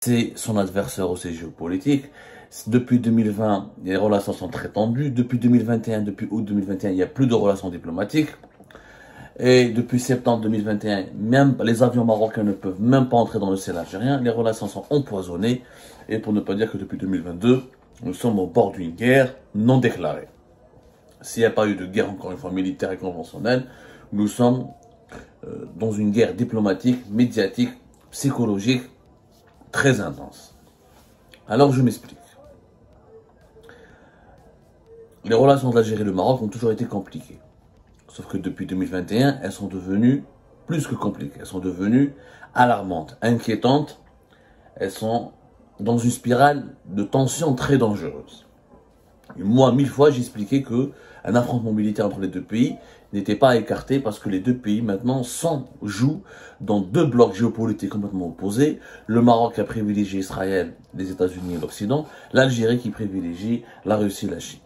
c'est son adversaire aussi géopolitique. Depuis 2020, les relations sont très tendues. Depuis 2021, depuis août 2021, il n'y a plus de relations diplomatiques. Et depuis septembre 2021, même les avions marocains ne peuvent même pas entrer dans le ciel algérien. Les relations sont empoisonnées. Et pour ne pas dire que depuis 2022, nous sommes au bord d'une guerre non déclarée. S'il n'y a pas eu de guerre, encore une fois, militaire et conventionnelle, nous sommes dans une guerre diplomatique, médiatique, psychologique, très intense. Alors je m'explique. Les relations de l'Algérie et le Maroc ont toujours été compliquées. Sauf que depuis 2021, elles sont devenues plus que compliquées. Elles sont devenues alarmantes, inquiétantes. Elles sont dans une spirale de tension très dangereuse. Et moi, 1000 fois, j'ai expliqué qu'un affrontement militaire entre les deux pays n'était pas écarté parce que les deux pays maintenant jouent dans deux blocs géopolitiques complètement opposés. Le Maroc a privilégié Israël, les États-Unis et l'Occident. L'Algérie qui privilégie la Russie et la Chine.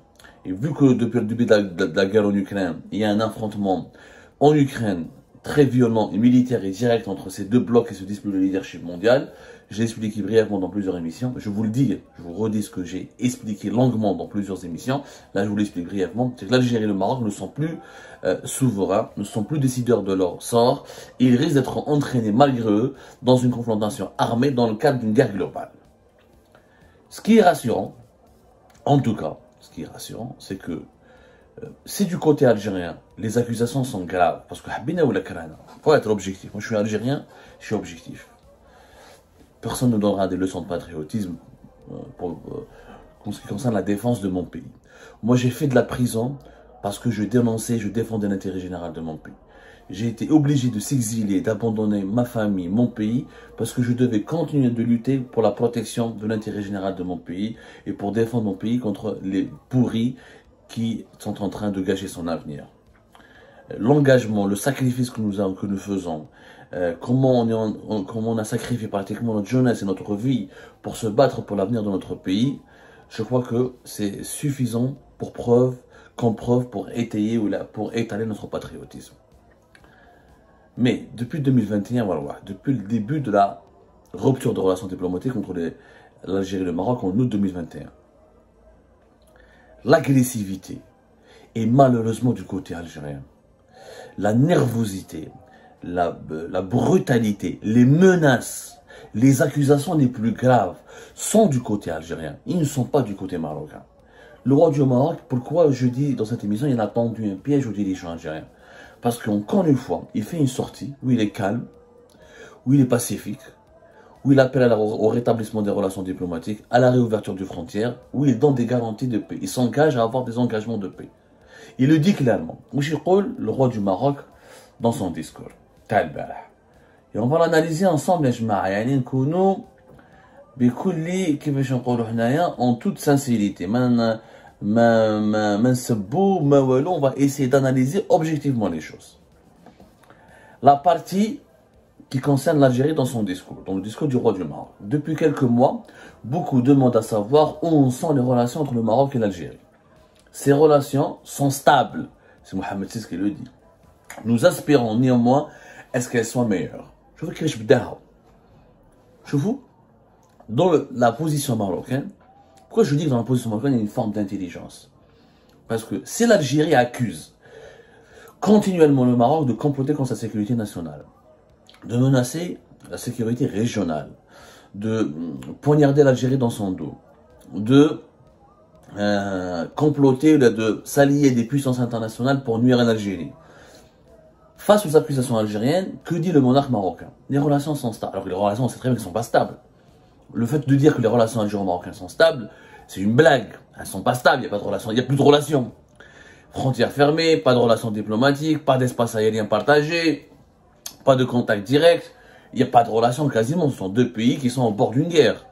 Et vu que depuis le début de la guerre en Ukraine, il y a un affrontement en Ukraine très violent et militaire et direct entre ces deux blocs qui se disputent le leadership mondial, j'ai expliqué brièvement dans plusieurs émissions. Je vous le dis, je vous redis ce que j'ai expliqué longuement dans plusieurs émissions. Là, je vous l'explique brièvement. C'est que l'Algérie et le Maroc ne sont plus souverains, ne sont plus décideurs de leur sort. Ils risquent d'être entraînés malgré eux dans une confrontation armée dans le cadre d'une guerre globale. Ce qui est rassurant, en tout cas, ce qui est rassurant, c'est que si du côté algérien, les accusations sont graves, parce que faut être objectif. Moi, je suis algérien, je suis objectif. Personne ne donnera des leçons de patriotisme en ce qui concerne la défense de mon pays. Moi, j'ai fait de la prison parce que je dénonçais, je défendais l'intérêt général de mon pays. J'ai été obligé de s'exiler, d'abandonner ma famille, mon pays, parce que je devais continuer de lutter pour la protection de l'intérêt général de mon pays et pour défendre mon pays contre les pourris qui sont en train de gâcher son avenir. L'engagement, le sacrifice que nous faisons, comment on a sacrifié pratiquement notre jeunesse et notre vie pour se battre pour l'avenir de notre pays, je crois que c'est suffisant comme preuve pour étayer ou pour étaler notre patriotisme. Mais depuis 2021, voilà, depuis le début de la rupture de relations diplomatiques entre l'Algérie et le Maroc en août 2021, l'agressivité est malheureusement du côté algérien. La nervosité, la brutalité, les menaces, les accusations les plus graves sont du côté algérien. Ils ne sont pas du côté marocain. Le roi du Maroc, pourquoi je dis dans cette émission, il a tendu un piège aux dirigeants algériens? Parce qu'encore une fois, il fait une sortie où il est calme, où il est pacifique, où il appelle au rétablissement des relations diplomatiques, à la réouverture des frontières, où il donne des garanties de paix. Il s'engage à avoir des engagements de paix. Il le dit clairement. Mouchikoul, le roi du Maroc, dans son discours. Et on va l'analyser ensemble, en toute sincérité. On va essayer d'analyser objectivement les choses. La partie qui concerne l'Algérie dans son discours, dans le discours du roi du Maroc. Depuis quelques mois, beaucoup demandent à savoir où en sont les relations entre le Maroc et l'Algérie. Ces relations sont stables, c'est Mohamed VI qui le dit. Nous aspirons néanmoins à ce qu'elles soient meilleures. Je veux que je vous dans la position marocaine. Pourquoi je dis que dans la position marocaine, il y a une forme d'intelligence? Parce que si l'Algérie accuse continuellement le Maroc de comploter contre sa sécurité nationale, de menacer la sécurité régionale, de poignarder l'Algérie dans son dos, de comploter, de s'allier des puissances internationales pour nuire à l'Algérie. Face aux accusations algériennes, que dit le monarque marocain? Les relations sont stables. Alors que les relations, on sait très bien qu'elles ne sont pas stables. Le fait de dire que les relations algéro-marocaines sont stables, c'est une blague. Elles ne sont pas stables, il n'y a pas de relations, il n'y a plus de relations. Frontières fermées, pas de relations diplomatiques, pas d'espace aérien partagé, pas de contact direct. Il n'y a pas de relations quasiment. Ce sont deux pays qui sont au bord d'une guerre.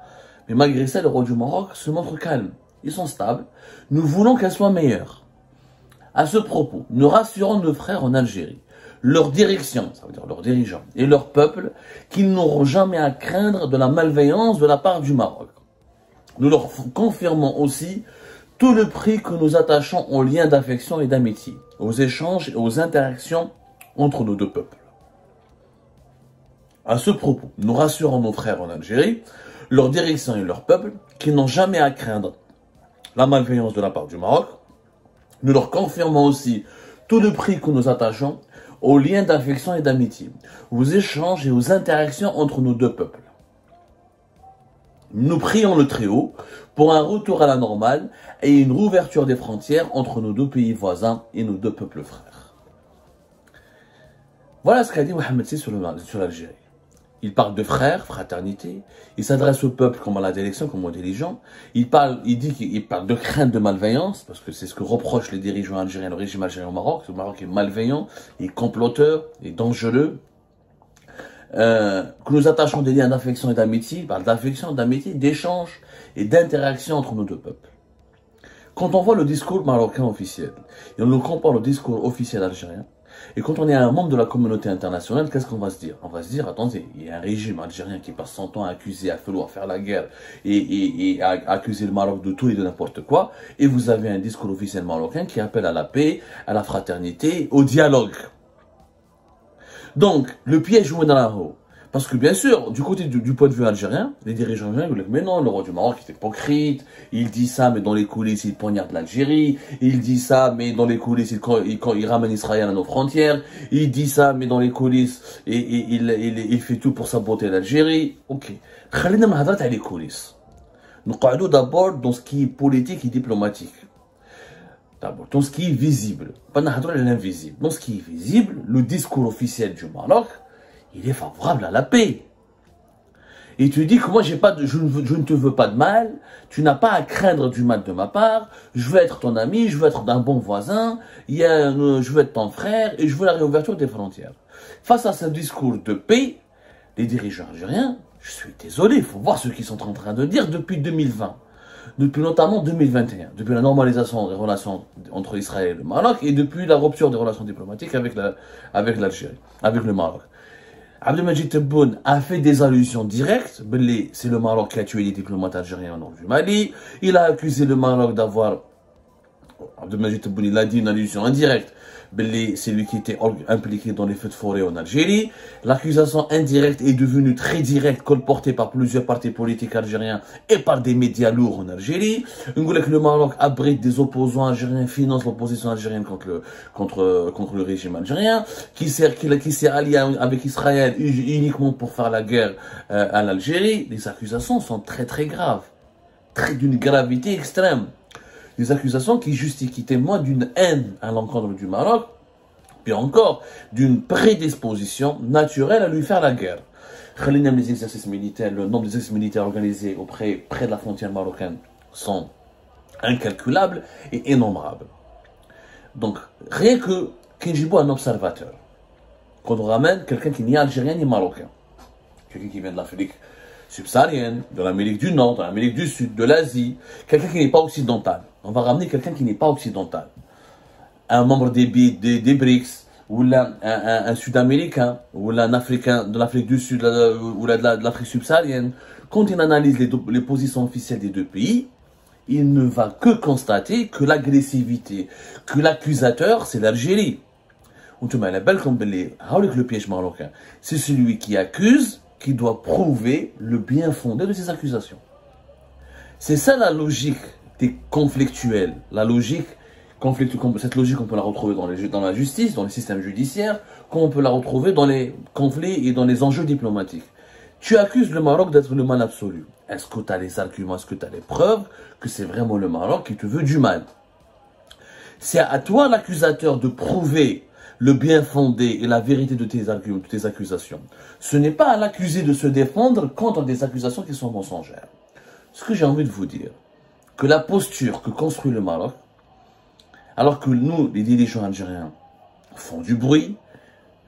Mais malgré ça, le roi du Maroc se montre calme. Ils sont stables. Nous voulons qu'elles soient meilleures. À ce propos, nous rassurons nos frères en Algérie, leur direction, ça veut dire leurs dirigeants, et leur peuple, qu'ils n'auront jamais à craindre de la malveillance de la part du Maroc. Nous leur confirmons aussi tout le prix que nous attachons aux liens d'affection et d'amitié, aux échanges et aux interactions entre nos deux peuples. À ce propos, nous rassurons nos frères en Algérie, leur direction et leur peuple, qui n'ont jamais à craindre la malveillance de la part du Maroc. Nous leur confirmons aussi tout le prix que nous attachons aux liens d'affection et d'amitié, aux échanges et aux interactions entre nos deux peuples. Nous prions le Très-Haut pour un retour à la normale et une rouverture des frontières entre nos deux pays voisins et nos deux peuples frères. Voilà ce qu'a dit Mohamed VI sur l'Algérie. Il parle de frères, fraternité, il s'adresse au peuple comme à la direction, comme aux dirigeants. Il dit qu'il parle de crainte de malveillance, parce que c'est ce que reprochent les dirigeants algériens, le régime algérien au Maroc. Le Maroc est malveillant, est comploteur, est dangereux. Que nous attachons des liens d'affection et d'amitié, il parle d'affection, d'amitié, d'échange et d'interaction entre nos deux peuples. Quand on voit le discours marocain officiel, et on le compare au discours officiel algérien, et quand on est un membre de la communauté internationale, qu'est-ce qu'on va se dire? On va se dire, attendez, il y a un régime algérien qui passe son temps à accuser, à vouloir faire la guerre et à accuser le Maroc de tout et de n'importe quoi, et vous avez un discours officiel marocain qui appelle à la paix, à la fraternité, au dialogue. Donc, le piège joué dans la roue. Parce que bien sûr, du côté du point de vue algérien, les dirigeants algériens disent, mais non, le roi du Maroc est hypocrite, il dit ça, mais dans les coulisses, il poignarde l'Algérie, il dit ça, mais dans les coulisses, il ramène Israël à nos frontières, il dit ça, mais dans les coulisses, il fait tout pour saboter l'Algérie. Ok. Khalina mahadrat à les coulisses. Nous parlons d'abord dans ce qui est politique et diplomatique. D'abord, dans ce qui est visible. Pas l'invisible. Dans ce qui est visible, le discours officiel du Maroc, il est favorable à la paix. Et tu dis que moi, je ne te veux pas de mal, tu n'as pas à craindre du mal de ma part, je veux être ton ami, je veux être un bon voisin, je veux être ton frère, et je veux la réouverture des frontières. Face à ce discours de paix, les dirigeants algériens, je suis désolé, il faut voir ce qu'ils sont en train de dire depuis 2020. Depuis notamment 2021, depuis la normalisation des relations entre Israël et le Maroc, et depuis la rupture des relations diplomatiques avec l'Algérie, avec le Maroc. Abdelmadjid Tebboune a fait des allusions directes. C'est le Maroc qui a tué les diplomates algériens au nord du Mali. Il a accusé le Maroc d'avoir... Abdelmadjid Tebboune, il a dit une allusion indirecte. C'est lui qui était impliqué dans les feux de forêt en Algérie. L'accusation indirecte est devenue très directe, colportée par plusieurs partis politiques algériens et par des médias lourds en Algérie. Le Maroc abrite des opposants algériens, finance l'opposition algérienne contre le régime algérien, qui s'est allié avec Israël uniquement pour faire la guerre à l'Algérie. Les accusations sont très très graves, d'une gravité extrême. Des accusations qui témoignent d'une haine à l'encontre du Maroc, puis encore d'une prédisposition naturelle à lui faire la guerre. Les exercices militaires, le nombre d'exercices militaires organisés près de la frontière marocaine sont incalculables et innombrables. Donc, rien que Kinjibo, un observateur, quand on ramène quelqu'un qui n'est algérien ni marocain, quelqu'un qui vient de l'Afrique subsaharienne, de l'Amérique du Nord, de l'Amérique du Sud, de l'Asie, quelqu'un qui n'est pas occidental. On va ramener quelqu'un qui n'est pas occidental. Un membre des BRICS, ou un Sud-Américain, ou un Africain de l'Afrique du Sud, ou de l'Afrique subsaharienne. Quand il analyse les positions officielles des deux pays, il ne va que constater que l'agressivité, que l'accusateur, c'est l'Algérie. Le piège marocain, c'est celui qui accuse, qui doit prouver le bien fondé de ses accusations. C'est ça la logique des conflictuels. Cette logique, on peut la retrouver dans la justice, dans les systèmes judiciaires, comme on peut la retrouver dans les conflits et dans les enjeux diplomatiques. Tu accuses le Maroc d'être le mal absolu. Est-ce que tu as les arguments, est-ce que tu as les preuves que c'est vraiment le Maroc qui te veut du mal? C'est à toi, l'accusateur, de prouver le bien fondé et la vérité de tes arguments, de tes accusations. Ce n'est pas à l'accusé de se défendre contre des accusations qui sont mensongères. Ce que j'ai envie de vous dire, que la posture que construit le Maroc, alors que nous, les dirigeants algériens, font du bruit,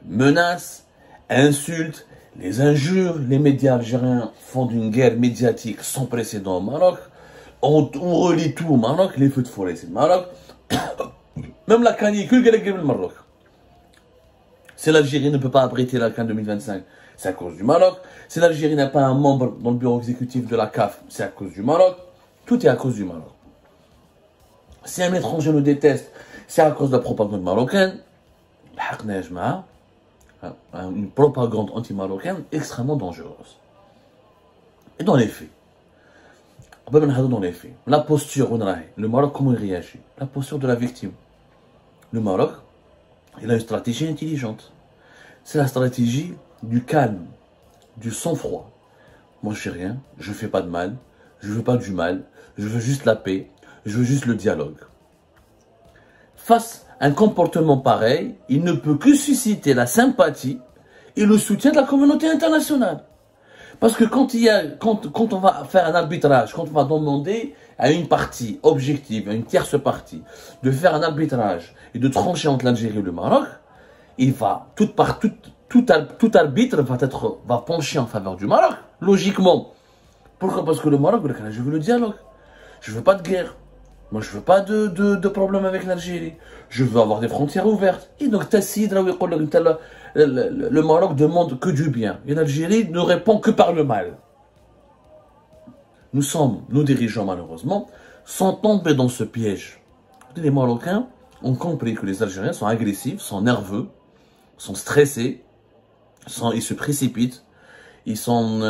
menacent, insultent, les injures, les médias algériens font d'une guerre médiatique sans précédent au Maroc, on relie tout au Maroc, les feux de forêt c'est le Maroc, même la canicule, c'est le Maroc. Si l'Algérie ne peut pas abriter la CAN 2025, c'est à cause du Maroc. Si l'Algérie n'a pas un membre dans le bureau exécutif de la CAF, c'est à cause du Maroc. Tout est à cause du Maroc. Si un étranger nous déteste, c'est à cause de la propagande marocaine. Une propagande anti-marocaine extrêmement dangereuse. Et dans les faits, dans les faits, la posture, le Maroc, comment il réagit? La posture de la victime. Le Maroc, il a une stratégie intelligente. C'est la stratégie du calme, du sang-froid. Moi, je ne fais rien, je ne fais pas de mal, je ne veux pas du mal, je veux juste la paix, je veux juste le dialogue. Face à un comportement pareil, il ne peut que susciter la sympathie et le soutien de la communauté internationale. Parce que quand on va faire un arbitrage, quand on va demander à une partie objective, à une tierce partie, de faire un arbitrage et de trancher entre l'Algérie et le Maroc, il va, tout arbitre va pencher en faveur du Maroc, logiquement. Pourquoi? Parce que le Maroc, je veux le dialogue. Je veux pas de guerre. Moi, je veux pas de problème avec l'Algérie. Je veux avoir des frontières ouvertes. Et donc, le Maroc demande que du bien. Et l'Algérie ne répond que par le mal. Nos dirigeants, malheureusement, sont tombés dans ce piège. Les Marocains ont compris que les Algériens sont agressifs, sont nerveux, sont stressés, ils se précipitent, ils sont...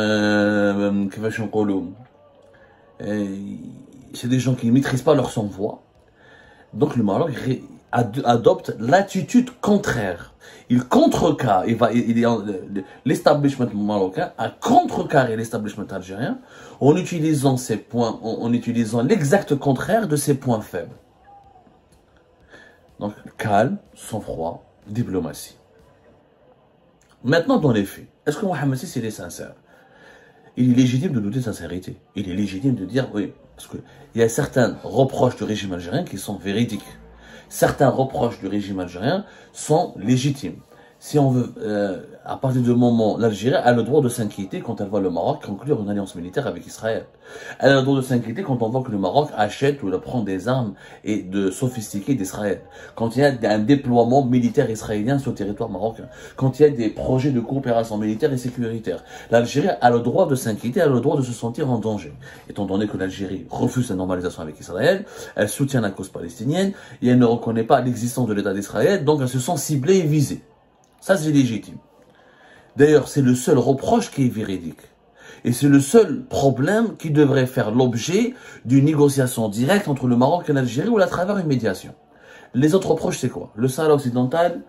c'est des gens qui ne maîtrisent pas leur sang-voix. Donc le Maroc adopte l'attitude contraire. Il contrecarre, l'establishment marocain a contrecarré l'establishment algérien en utilisant ces points, en utilisant l'exact contraire de ses points faibles. Donc calme, sang-froid, diplomatie. Maintenant dans les faits, est-ce que Mohamed VI est sincère? Il est légitime de douter de sincérité. Il est légitime de dire oui, parce qu'il y a certains reproches du régime algérien qui sont véridiques. Certains reproches du régime algérien sont légitimes. Si on veut, à partir du moment, l'Algérie a le droit de s'inquiéter quand elle voit le Maroc conclure une alliance militaire avec Israël. Elle a le droit de s'inquiéter quand on voit que le Maroc achète ou prend des armes et de sophistiquées d'Israël. Quand il y a un déploiement militaire israélien sur le territoire marocain. Quand il y a des projets de coopération militaire et sécuritaire. L'Algérie a le droit de s'inquiéter, a le droit de se sentir en danger. Étant donné que l'Algérie refuse la normalisation avec Israël, elle soutient la cause palestinienne et elle ne reconnaît pas l'existence de l'État d'Israël, donc elle se sent ciblée et visée. Ça, c'est légitime. D'ailleurs, c'est le seul reproche qui est véridique. Et c'est le seul problème qui devrait faire l'objet d'une négociation directe entre le Maroc et l'Algérie ou à travers une médiation. Les autres reproches, c'est quoi? Le Sahara occidental,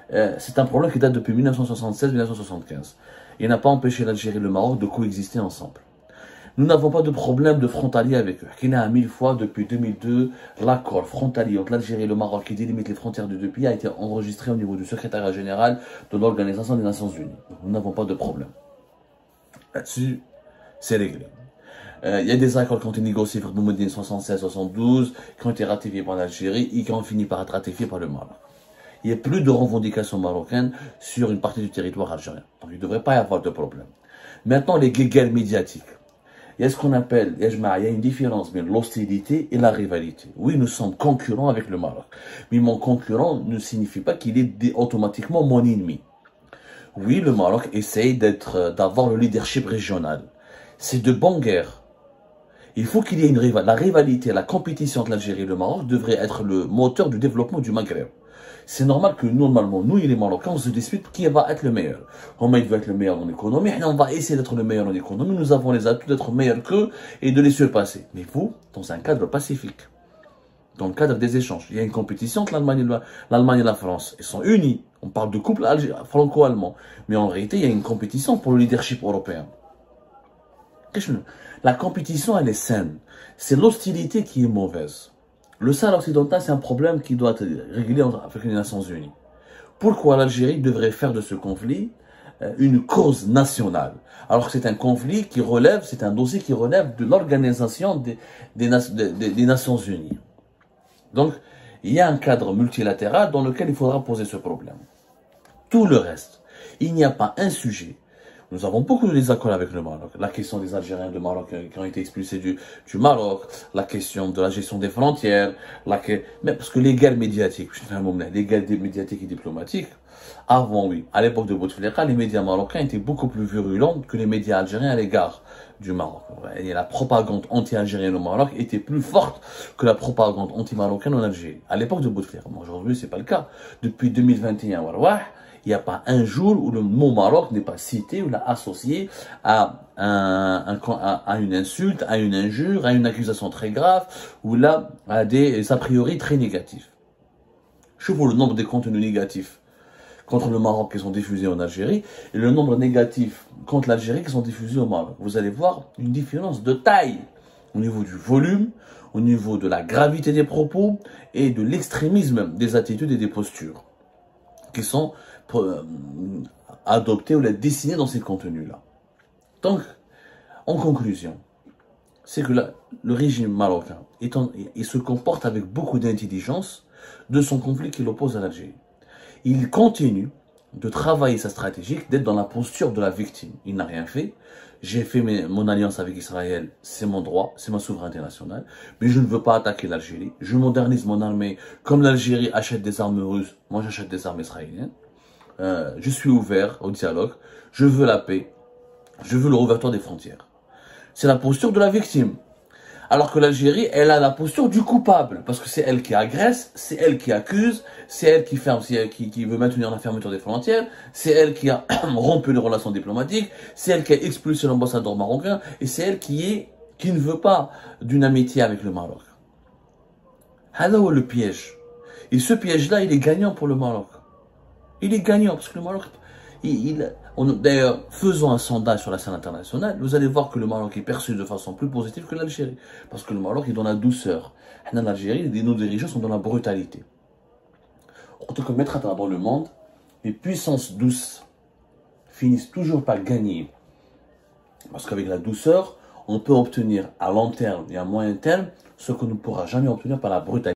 c'est un problème qui date depuis 1976-1975. Il n'a pas empêché l'Algérie et le Maroc de coexister ensemble. Nous n'avons pas de problème de frontalier avec eux. Qu'il y a 1000 fois depuis 2002, l'accord frontalier entre l'Algérie et le Maroc qui délimite les frontières de deux pays a été enregistré au niveau du secrétariat général de l'Organisation des Nations Unies. Donc, nous n'avons pas de problème. Là-dessus, c'est réglé. Il y a des accords qui ont été négociés pour Boumediene 76-72, qui ont été ratifiés par l'Algérie et qui ont fini par être ratifiés par le Maroc. Il n'y a plus de revendications marocaines sur une partie du territoire algérien. Donc il ne devrait pas y avoir de problème. Maintenant, les guéguerres médiatiques. Il y a ce qu'on appelle, il y a une différence entre l'hostilité et la rivalité. Oui, nous sommes concurrents avec le Maroc. Mais mon concurrent ne signifie pas qu'il est automatiquement mon ennemi. Oui, le Maroc essaye d'avoir le leadership régional. C'est de bonne guerre. Il faut qu'il y ait la rivalité, la compétition entre l'Algérie et le Maroc devrait être le moteur du développement du Maghreb. C'est normal que normalement, nous et les Marocains, on se dispute qui va être le meilleur. Comment il va être le meilleur en économie, et on va essayer d'être le meilleur en économie, nous avons les atouts d'être meilleurs qu'eux et de les surpasser. Mais vous, dans un cadre pacifique, dans le cadre des échanges, il y a une compétition entre l'Allemagne et la France. Ils sont unis, on parle de couple franco-allemand, mais en réalité, il y a une compétition pour le leadership européen. La compétition, elle est saine. C'est l'hostilité qui est mauvaise. Le Sahara occidental, c'est un problème qui doit être réglé avec les Nations Unies. Pourquoi l'Algérie devrait faire de ce conflit une cause nationale? Alors que c'est un conflit qui relève, c'est un dossier qui relève de l'organisation des Nations Unies. Donc, il y a un cadre multilatéral dans lequel il faudra poser ce problème. Tout le reste, il n'y a pas un sujet. Nous avons beaucoup de désaccords avec le Maroc. La question des Algériens du Maroc qui ont été expulsés du Maroc, la question de la gestion des frontières, mais parce que les guerres médiatiques, les guerres médiatiques et diplomatiques, avant oui, à l'époque de Bouteflika, les médias marocains étaient beaucoup plus virulents que les médias algériens à l'égard du Maroc. Et la propagande anti-algérienne au Maroc était plus forte que la propagande anti-marocaine en Algérie. À l'époque de Bouteflika. Aujourd'hui, c'est pas le cas. Depuis 2021, Il n'y a pas un jour où le mot Maroc n'est pas cité ou l'a associé à, à une insulte, à une injure, à une accusation très grave, ou là, à des a priori très négatifs. Je vois le nombre des contenus négatifs contre le Maroc qui sont diffusés en Algérie et le nombre négatif contre l'Algérie qui sont diffusés au Maroc. Vous allez voir une différence de taille au niveau du volume, au niveau de la gravité des propos et de l'extrémisme des attitudes et des postures qui sont adoptées ou dessinées dans ces contenus-là. Donc, en conclusion, c'est que le régime marocain, il se comporte avec beaucoup d'intelligence de son conflit qui l'oppose à l'Algérie. Il continue de travailler sa stratégie, d'être dans la posture de la victime. Il n'a rien fait. J'ai fait mon alliance avec Israël, c'est mon droit, c'est ma souveraineté nationale. Mais je ne veux pas attaquer l'Algérie. Je modernise mon armée. Comme l'Algérie achète des armes russes, moi j'achète des armes israéliennes. Je suis ouvert au dialogue. Je veux la paix. Je veux le réouverture des frontières. C'est la posture de la victime. Alors que l'Algérie, elle a la posture du coupable, parce que c'est elle qui agresse, c'est elle qui accuse, c'est elle qui ferme, c'est elle qui veut maintenir la fermeture des frontières, c'est elle qui a rompu les relations diplomatiques, c'est elle qui a expulsé l'ambassadeur marocain, et c'est elle qui ne veut pas d'une amitié avec le Maroc. Alors le piège. Et ce piège-là, il est gagnant pour le Maroc. Il est gagnant, parce que le Maroc, d'ailleurs, faisons un sondage sur la scène internationale, vous allez voir que le Maroc est perçu de façon plus positive que l'Algérie. Parce que le Maroc est dans la douceur. En Algérie, nos dirigeants sont dans la brutalité. En tout cas, mettre dans le monde, les puissances douces finissent toujours par gagner. Parce qu'avec la douceur, on peut obtenir à long terme et à moyen terme ce qu'on ne pourra jamais obtenir par la brutalité.